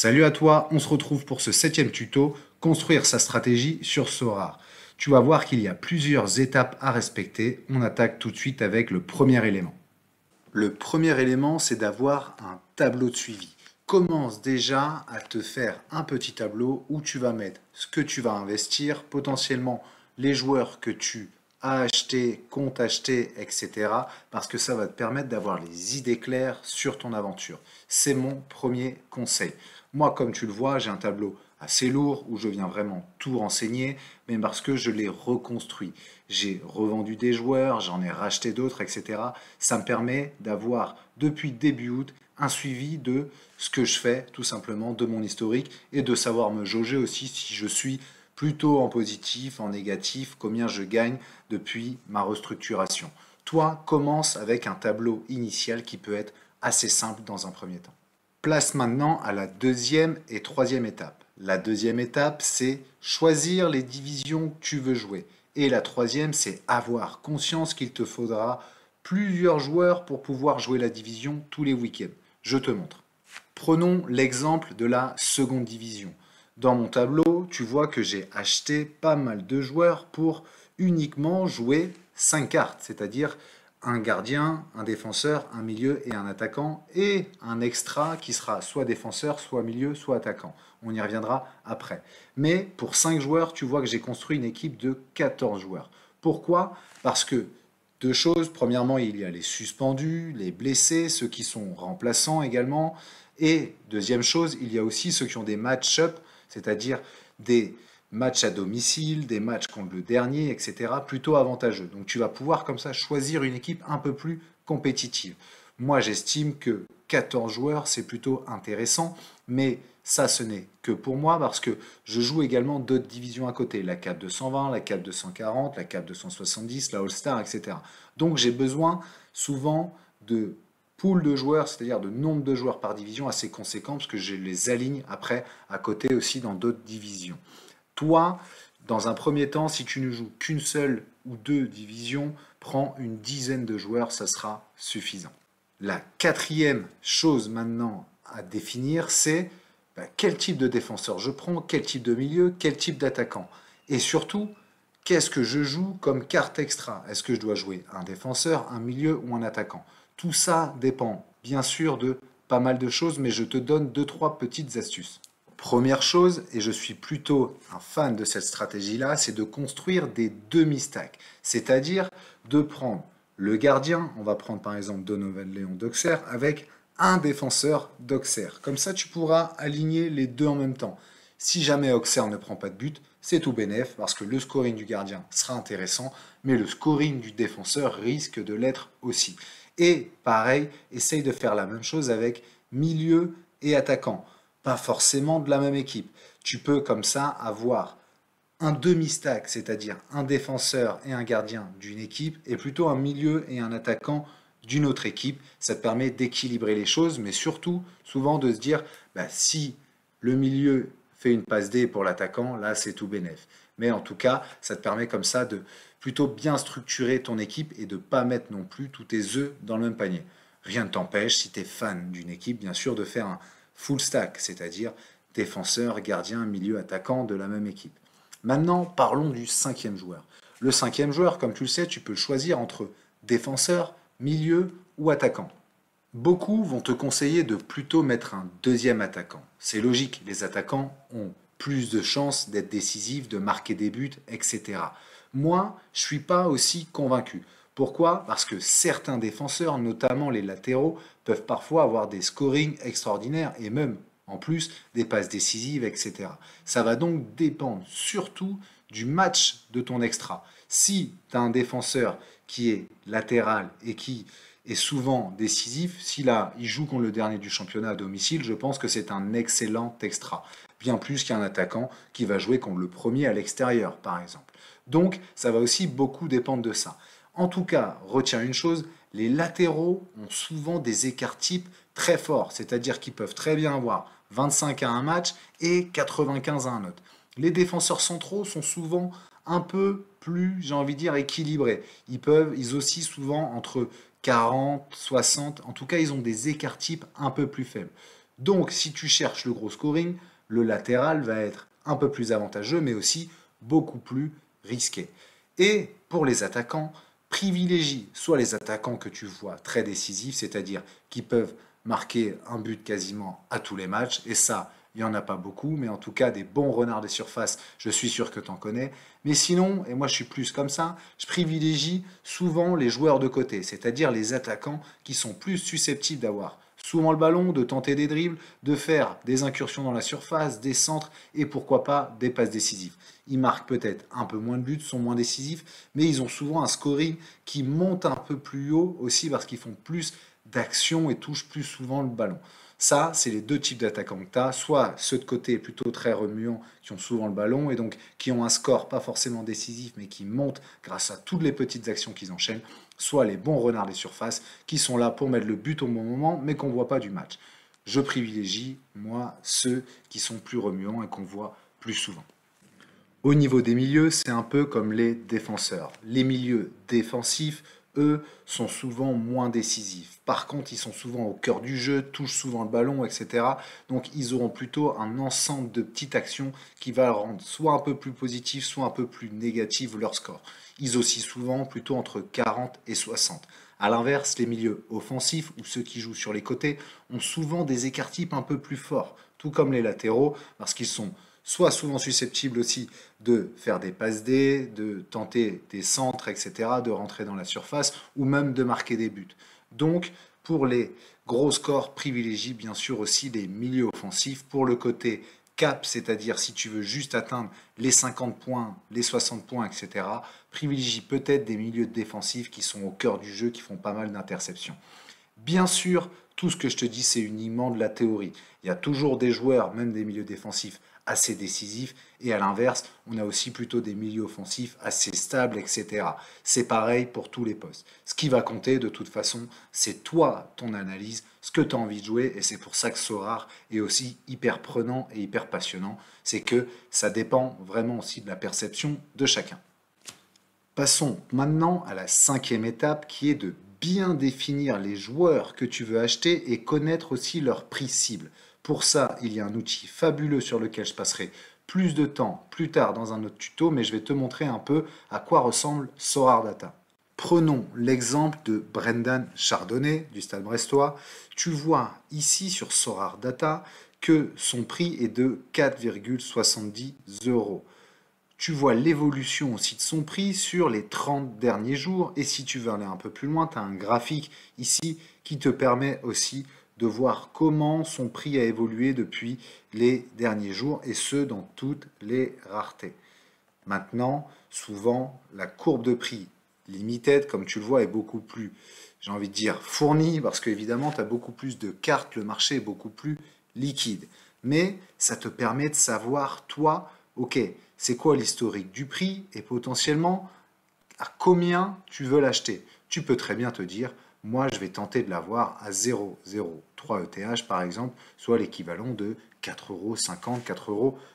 Salut à toi, on se retrouve pour ce 7e tuto, construire sa stratégie sur Sora. Tu vas voir qu'il y a plusieurs étapes à respecter. On attaque tout de suite avec le premier élément. Le premier élément, c'est d'avoir un tableau de suivi. Commence déjà à te faire un petit tableau où tu vas mettre ce que tu vas investir, potentiellement les joueurs que tu as achetés, comptes acheter, etc. Parce que ça va te permettre d'avoir les idées claires sur ton aventure. C'est mon premier conseil. Moi, comme tu le vois, j'ai un tableau assez lourd où je viens vraiment tout renseigner, mais parce que je l'ai reconstruit. J'ai revendu des joueurs, j'en ai racheté d'autres, etc. Ça me permet d'avoir, depuis début août, un suivi de ce que je fais, tout simplement, de mon historique, et de savoir me jauger aussi si je suis plutôt en positif, en négatif, combien je gagne depuis ma restructuration. Toi, commence avec un tableau initial qui peut être assez simple dans un premier temps. Place maintenant à la deuxième et troisième étape. La deuxième étape, c'est choisir les divisions que tu veux jouer. Et la troisième, c'est avoir conscience qu'il te faudra plusieurs joueurs pour pouvoir jouer la division tous les week-ends. Je te montre. Prenons l'exemple de la seconde division. Dans mon tableau, tu vois que j'ai acheté pas mal de joueurs pour uniquement jouer 5 cartes, c'est-à-dire un gardien, un défenseur, un milieu et un attaquant, et un extra qui sera soit défenseur, soit milieu, soit attaquant. On y reviendra après. Mais pour 5 joueurs, tu vois que j'ai construit une équipe de 14 joueurs. Pourquoi? Parce que deux choses. Premièrement, il y a les suspendus, les blessés, ceux qui sont remplaçants également. Et deuxième chose, il y a aussi ceux qui ont des match-up, c'est-à-dire des matchs à domicile, des matchs contre le dernier, etc., plutôt avantageux. Donc tu vas pouvoir comme ça choisir une équipe un peu plus compétitive. Moi, j'estime que 14 joueurs, c'est plutôt intéressant, mais ça, ce n'est que pour moi parce que je joue également d'autres divisions à côté, la CAP 220, la CAP 240, la CAP 270, la All-Star, etc. Donc j'ai besoin souvent de pool de joueurs, c'est-à-dire de nombre de joueurs par division assez conséquent parce que je les aligne après à côté aussi dans d'autres divisions. Toi, dans un premier temps, si tu ne joues qu'une seule ou deux divisions, prends une dizaine de joueurs, ça sera suffisant. La quatrième chose maintenant à définir, c'est quel type de défenseur je prends, quel type de milieu, quel type d'attaquant. Et surtout, qu'est-ce que je joue comme carte extra? Est-ce que je dois jouer un défenseur, un milieu ou un attaquant? Tout ça dépend bien sûr de pas mal de choses, mais je te donne deux, trois petites astuces. Première chose, et je suis plutôt un fan de cette stratégie-là, c'est de construire des demi-stacks. C'est-à-dire de prendre le gardien, on va prendre par exemple Donovan Léon d'Auxerre, avec un défenseur d'Auxerre. Comme ça, tu pourras aligner les deux en même temps. Si jamais Auxerre ne prend pas de but, c'est tout bénef, parce que le scoring du gardien sera intéressant, mais le scoring du défenseur risque de l'être aussi. Et pareil, essaye de faire la même chose avec milieu et attaquant. Pas forcément de la même équipe. Tu peux comme ça avoir un demi-stack, c'est-à-dire un défenseur et un gardien d'une équipe, et plutôt un milieu et un attaquant d'une autre équipe. Ça te permet d'équilibrer les choses, mais surtout, souvent de se dire, si le milieu fait une passe D pour l'attaquant, là c'est tout bénef. Mais en tout cas, ça te permet comme ça de plutôt bien structurer ton équipe et de ne pas mettre non plus tous tes œufs dans le même panier. Rien ne t'empêche, si tu es fan d'une équipe, bien sûr, de faire un full stack, c'est-à-dire défenseur, gardien, milieu, attaquant de la même équipe. Maintenant, parlons du cinquième joueur. Le cinquième joueur, comme tu le sais, tu peux le choisir entre défenseur, milieu ou attaquant. Beaucoup vont te conseiller de plutôt mettre un deuxième attaquant. C'est logique, les attaquants ont plus de chances d'être décisifs, de marquer des buts, etc. Moi, je ne suis pas aussi convaincu. Pourquoi? Parce que certains défenseurs, notamment les latéraux, peuvent parfois avoir des scorings extraordinaires et même, en plus, des passes décisives, etc. Ça va donc dépendre surtout du match de ton extra. Si tu as un défenseur qui est latéral et qui est souvent décisif, si là, il joue contre le dernier du championnat à domicile, je pense que c'est un excellent extra. Bien plus qu'un attaquant qui va jouer contre le premier à l'extérieur, par exemple. Donc, ça va aussi beaucoup dépendre de ça. En tout cas, retiens une chose, les latéraux ont souvent des écarts types très forts, c'est-à-dire qu'ils peuvent très bien avoir 25 à un match et 95 à un autre. Les défenseurs centraux sont souvent un peu plus, j'ai envie de dire, équilibrés. Ils oscillent souvent entre 40, 60, en tout cas, ils ont des écarts types un peu plus faibles. Donc, si tu cherches le gros scoring, le latéral va être un peu plus avantageux, mais aussi beaucoup plus risqué. Et pour les attaquants, privilégie soit les attaquants que tu vois très décisifs, c'est-à-dire qui peuvent marquer un but quasiment à tous les matchs, et ça, il n'y en a pas beaucoup, mais en tout cas des bons renards des surfaces, je suis sûr que tu en connais. Mais sinon, et moi je suis plus comme ça, je privilégie souvent les joueurs de côté, c'est-à-dire les attaquants qui sont plus susceptibles d'avoir souvent le ballon, de tenter des dribbles, de faire des incursions dans la surface, des centres et pourquoi pas des passes décisives. Ils marquent peut-être un peu moins de buts, sont moins décisifs, mais ils ont souvent un scoring qui monte un peu plus haut aussi parce qu'ils font plus d'actions et touchent plus souvent le ballon. Ça, c'est les deux types d'attaquants que tu as, soit ceux de côté plutôt très remuants qui ont souvent le ballon et donc qui ont un score pas forcément décisif mais qui montent grâce à toutes les petites actions qu'ils enchaînent, soit les bons renards des surfaces qui sont là pour mettre le but au bon moment mais qu'on ne voit pas du match. Je privilégie, moi, ceux qui sont plus remuants et qu'on voit plus souvent. Au niveau des milieux, c'est un peu comme les défenseurs. Les milieux défensifs, eux, sont souvent moins décisifs. Par contre, ils sont souvent au cœur du jeu, touchent souvent le ballon, etc. Donc, ils auront plutôt un ensemble de petites actions qui va rendre soit un peu plus positif, soit un peu plus négatif leur score. Ils oscillent souvent plutôt entre 40 et 60. A l'inverse, les milieux offensifs ou ceux qui jouent sur les côtés ont souvent des écarts types un peu plus forts, tout comme les latéraux, parce qu'ils sont soit souvent susceptibles aussi de faire des passes D, de tenter des centres, etc., de rentrer dans la surface, ou même de marquer des buts. Donc, pour les gros scores, privilégie bien sûr aussi les milieux offensifs. Pour le côté cap, c'est-à-dire si tu veux juste atteindre les 50 points, les 60 points, etc., privilégie peut-être des milieux défensifs qui sont au cœur du jeu, qui font pas mal d'interceptions. Bien sûr, tout ce que je te dis, c'est uniquement de la théorie. Il y a toujours des joueurs, même des milieux défensifs, assez décisifs, et à l'inverse, on a aussi plutôt des milieux offensifs assez stables, etc. C'est pareil pour tous les postes. Ce qui va compter, de toute façon, c'est toi, ton analyse, ce que tu as envie de jouer, et c'est pour ça que Sorare est aussi hyper prenant et hyper passionnant. C'est que ça dépend vraiment aussi de la perception de chacun. Passons maintenant à la cinquième étape qui est de bien définir les joueurs que tu veux acheter et connaître aussi leur prix cible. Pour ça, il y a un outil fabuleux sur lequel je passerai plus de temps plus tard dans un autre tuto, mais je vais te montrer un peu à quoi ressemble Sorare Data. Prenons l'exemple de Brendan Chardonnay du Stade Brestois. Tu vois ici sur Sorare Data que son prix est de 4,70 euros. Tu vois l'évolution aussi de son prix sur les 30 derniers jours. Et si tu veux aller un peu plus loin, tu as un graphique ici qui te permet aussi de voir comment son prix a évolué depuis les derniers jours, et ce, dans toutes les raretés. Maintenant, souvent, la courbe de prix limited, comme tu le vois, est beaucoup plus, j'ai envie de dire, fournie, parce qu'évidemment, tu as beaucoup plus de cartes, le marché est beaucoup plus liquide. Mais ça te permet de savoir, toi, ok, c'est quoi l'historique du prix et potentiellement à combien tu veux l'acheter. Tu peux très bien te dire, moi je vais tenter de l'avoir à 0,03 ETH par exemple, soit l'équivalent de 4,50 €,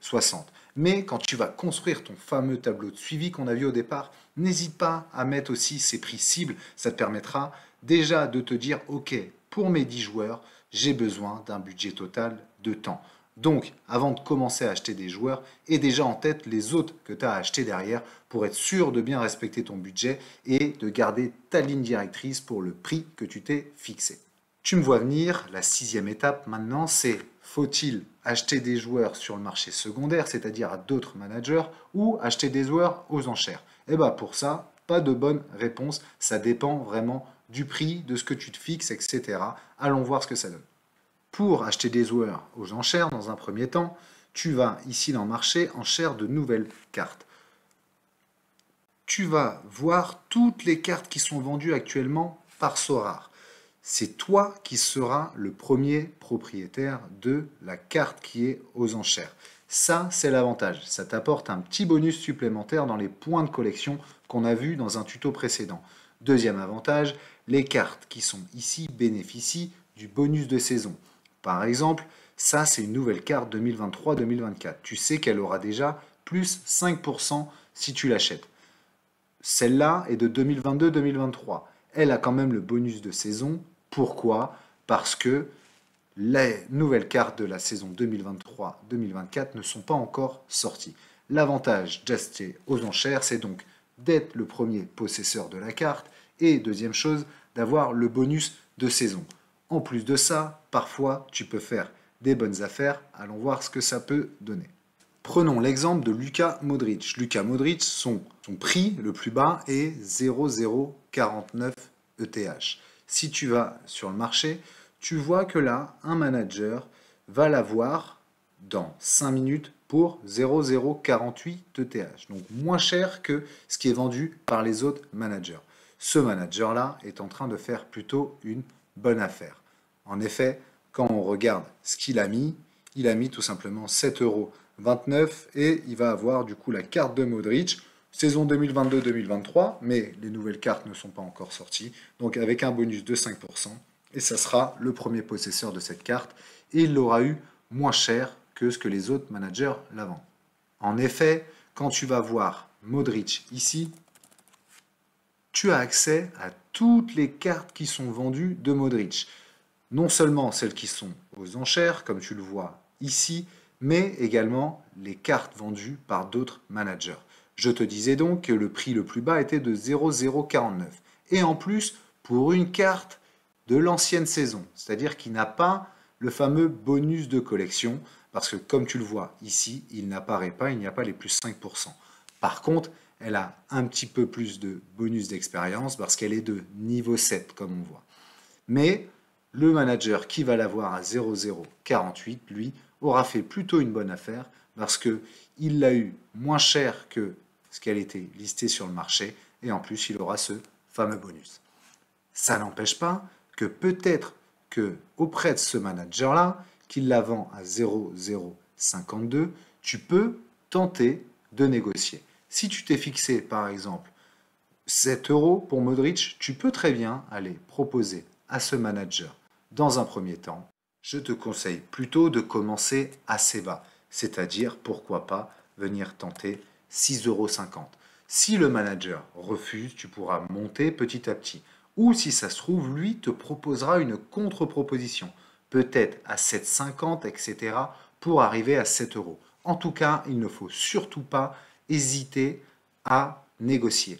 4,60 €. Mais quand tu vas construire ton fameux tableau de suivi qu'on a vu au départ, n'hésite pas à mettre aussi ces prix cibles. Ça te permettra déjà de te dire, ok, pour mes 10 joueurs, j'ai besoin d'un budget total de temps. Donc, avant de commencer à acheter des joueurs, aie déjà en tête les autres que tu as à acheter derrière pour être sûr de bien respecter ton budget et de garder ta ligne directrice pour le prix que tu t'es fixé. Tu me vois venir, la sixième étape maintenant, c'est faut-il acheter des joueurs sur le marché secondaire, c'est-à-dire à d'autres managers, ou acheter des joueurs aux enchères? Et bien pour ça, pas de bonne réponse, ça dépend vraiment du prix, de ce que tu te fixes, etc. Allons voir ce que ça donne. Pour acheter des joueurs aux enchères, dans un premier temps, tu vas ici dans le marché enchères de nouvelles cartes. Tu vas voir toutes les cartes qui sont vendues actuellement par Sorare. C'est toi qui seras le premier propriétaire de la carte qui est aux enchères. Ça, c'est l'avantage. Ça t'apporte un petit bonus supplémentaire dans les points de collection qu'on a vu dans un tuto précédent. Deuxième avantage, les cartes qui sont ici bénéficient du bonus de saison. Par exemple, ça c'est une nouvelle carte 2023-2024. Tu sais qu'elle aura déjà plus 5% si tu l'achètes. Celle-là est de 2022-2023. Elle a quand même le bonus de saison. Pourquoi? Parce que les nouvelles cartes de la saison 2023-2024 ne sont pas encore sorties. L'avantage d'acheter aux enchères, c'est donc d'être le premier possesseur de la carte et deuxième chose, d'avoir le bonus de saison. En plus de ça, parfois, tu peux faire des bonnes affaires. Allons voir ce que ça peut donner. Prenons l'exemple de Luka Modric. Luka Modric, son prix le plus bas est 0,049 ETH. Si tu vas sur le marché, tu vois que là, un manager va l'avoir dans 5 minutes pour 0,048 ETH. Donc moins cher que ce qui est vendu par les autres managers. Ce manager-là est en train de faire plutôt une bonne affaire. En effet, quand on regarde ce qu'il a mis, il a mis tout simplement 7,29 € et il va avoir du coup la carte de Modric, saison 2022-2023, mais les nouvelles cartes ne sont pas encore sorties, donc avec un bonus de 5%, et ça sera le premier possesseur de cette carte, et il l'aura eu moins cher que ce que les autres managers la vendent. En effet, quand tu vas voir Modric ici, tu as accès à toutes les cartes qui sont vendues de Modric. Non seulement celles qui sont aux enchères, comme tu le vois ici, mais également les cartes vendues par d'autres managers. Je te disais donc que le prix le plus bas était de 0,049. Et en plus, pour une carte de l'ancienne saison, c'est-à-dire qui n'a pas le fameux bonus de collection, parce que comme tu le vois ici, il n'apparaît pas, il n'y a pas les plus 5%. Par contre, elle a un petit peu plus de bonus d'expérience parce qu'elle est de niveau 7, comme on voit. Mais le manager qui va l'avoir à 0,048, lui, aura fait plutôt une bonne affaire parce qu'il l'a eu moins cher que ce qu'elle était listée sur le marché et en plus, il aura ce fameux bonus. Ça n'empêche pas que peut-être que auprès de ce manager-là, qu'il la vend à 0,052, tu peux tenter de négocier. Si tu t'es fixé, par exemple, 7 € pour Modric, tu peux très bien aller proposer à ce manager, dans un premier temps, je te conseille plutôt de commencer assez bas, c'est-à-dire, pourquoi pas, venir tenter 6,50 €. Si le manager refuse, tu pourras monter petit à petit. Ou si ça se trouve, lui te proposera une contre-proposition, peut-être à 7,50 €, etc., pour arriver à 7 €. En tout cas, il ne faut surtout pas hésiter à négocier.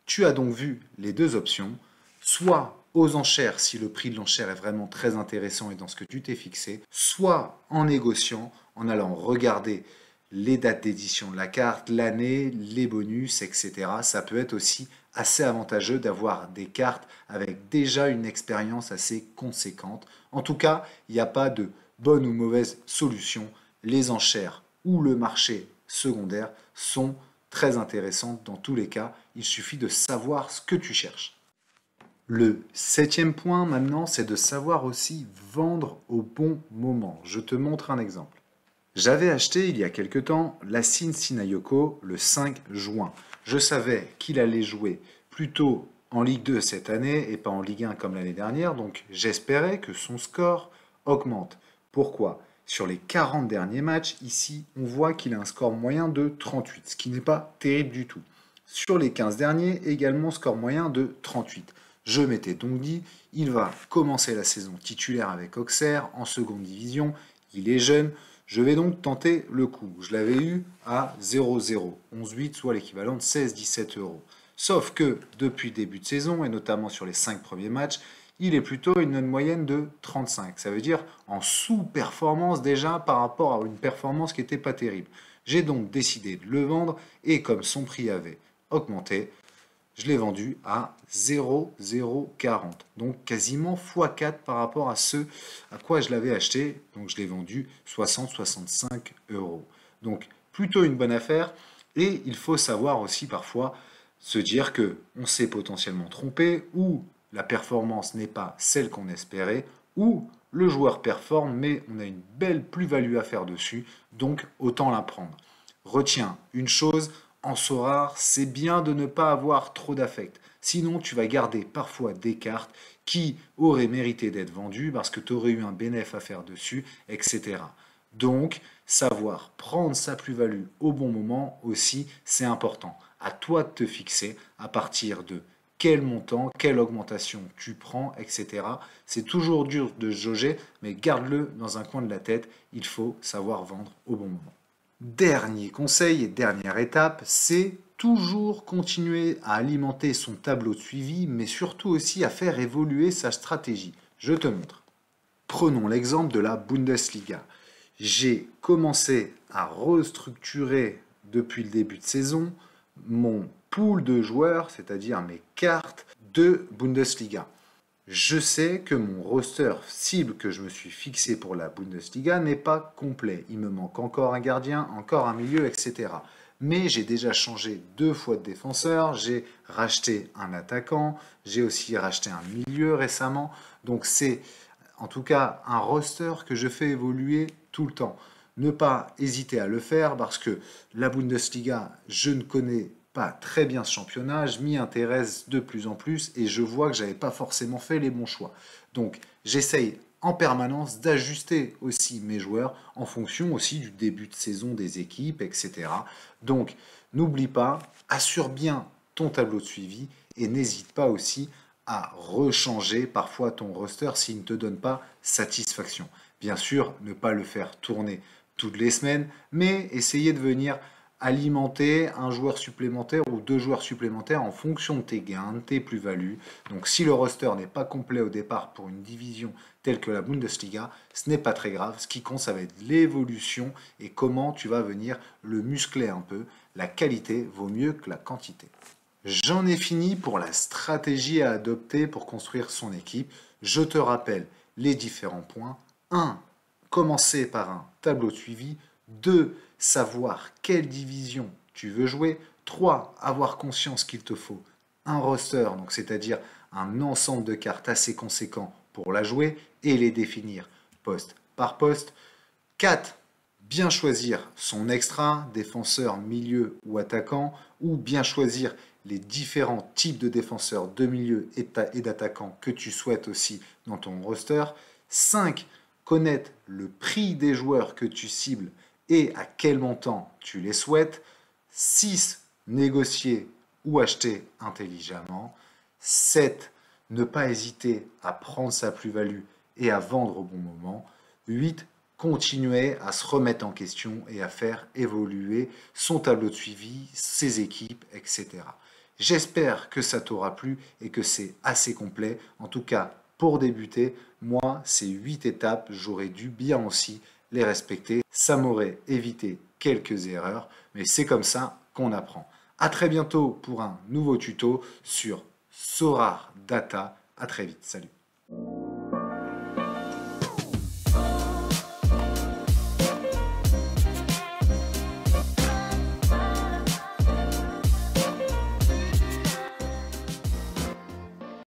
Tu as donc vu les deux options, soit aux enchères si le prix de l'enchère est vraiment très intéressant et dans ce que tu t'es fixé, soit en négociant, en allant regarder les dates d'édition de la carte, l'année, les bonus, etc. Ça peut être aussi assez avantageux d'avoir des cartes avec déjà une expérience assez conséquente. En tout cas, il n'y a pas de bonne ou mauvaise solution. Les enchères ou le marché secondaire sont très intéressantes dans tous les cas. Il suffit de savoir ce que tu cherches. Le 7e point maintenant, c'est de savoir aussi vendre au bon moment. Je te montre un exemple. J'avais acheté il y a quelque temps Lacine Sinayoko le 5 juin. Je savais qu'il allait jouer plutôt en Ligue 2 cette année et pas en Ligue 1 comme l'année dernière, donc j'espérais que son score augmente. Pourquoi? Sur les 40 derniers matchs, ici, on voit qu'il a un score moyen de 38, ce qui n'est pas terrible du tout. Sur les 15 derniers, également score moyen de 38. Je m'étais donc dit, il va commencer la saison titulaire avec Auxerre en seconde division, il est jeune, je vais donc tenter le coup. Je l'avais eu à 0,018, soit l'équivalent de 16-17 €. Sauf que depuis le début de saison, et notamment sur les 5 premiers matchs, il est plutôt une note moyenne de 35. Ça veut dire en sous-performance déjà par rapport à une performance qui n'était pas terrible. J'ai donc décidé de le vendre et comme son prix avait augmenté, je l'ai vendu à 0,040. Donc quasiment x4 par rapport à ce à quoi je l'avais acheté. Donc je l'ai vendu 60-65 €. Donc plutôt une bonne affaire. Et il faut savoir aussi parfois se dire que on s'est potentiellement trompé ou la performance n'est pas celle qu'on espérait ou le joueur performe mais on a une belle plus-value à faire dessus. Donc autant la prendre. Retiens une chose, en Sorare, c'est bien de ne pas avoir trop d'affect. Sinon, tu vas garder parfois des cartes qui auraient mérité d'être vendues parce que tu aurais eu un bénéfice à faire dessus, etc. Donc, savoir prendre sa plus-value au bon moment aussi, c'est important. À toi de te fixer à partir de quel montant, quelle augmentation tu prends, etc. C'est toujours dur de jauger, mais garde-le dans un coin de la tête, il faut savoir vendre au bon moment. Dernier conseil et dernière étape, c'est toujours continuer à alimenter son tableau de suivi, mais surtout aussi à faire évoluer sa stratégie. Je te montre. Prenons l'exemple de la Bundesliga. J'ai commencé à restructurer depuis le début de saison mon pool de joueurs, c'est-à-dire mes cartes de Bundesliga. Je sais que mon roster cible que je me suis fixé pour la Bundesliga n'est pas complet. Il me manque encore un gardien, encore un milieu, etc. Mais j'ai déjà changé 2 fois de défenseur, j'ai racheté un attaquant, j'ai aussi racheté un milieu récemment. Donc c'est en tout cas un roster que je fais évoluer tout le temps. Ne pas hésiter à le faire parce que la Bundesliga, je ne connais pas très bien ce championnat, je m'y intéresse de plus en plus et je vois que je n'avais pas forcément fait les bons choix. Donc j'essaye en permanence d'ajuster aussi mes joueurs en fonction aussi du début de saison des équipes, etc. Donc n'oublie pas, assure bien ton tableau de suivi et n'hésite pas aussi à rechanger parfois ton roster s'il ne te donne pas satisfaction. Bien sûr, ne pas le faire tourner toutes les semaines, mais essayer de venir alimenter un joueur supplémentaire ou 2 joueurs supplémentaires en fonction de tes gains, de tes plus-values. Donc si le roster n'est pas complet au départ pour une division telle que la Bundesliga, ce n'est pas très grave. Ce qui compte, ça va être l'évolution et comment tu vas venir le muscler un peu. La qualité vaut mieux que la quantité. J'en ai fini pour la stratégie à adopter pour construire son équipe. Je te rappelle les différents points. 1. Commencer par un tableau de suivi. 2. Savoir quelle division tu veux jouer. 3. Avoir conscience qu'il te faut un roster, donc c'est-à-dire un ensemble de cartes assez conséquent pour la jouer et les définir poste par poste. 4. Bien choisir son extra, défenseur, milieu ou attaquant, ou bien choisir les différents types de défenseurs de milieu et d'attaquants que tu souhaites aussi dans ton roster. 5. Connaître le prix des joueurs que tu cibles et à quel montant tu les souhaites. 6. Négocier ou acheter intelligemment. 7. Ne pas hésiter à prendre sa plus-value et à vendre au bon moment. 8. Continuer à se remettre en question et à faire évoluer son tableau de suivi, ses équipes, etc. J'espère que ça t'aura plu et que c'est assez complet. En tout cas, pour débuter, moi, ces 8 étapes, j'aurais dû bien aussi les respecter. Ça m'aurait évité quelques erreurs, mais c'est comme ça qu'on apprend. À très bientôt pour un nouveau tuto sur Sorare Data. À très vite. Salut.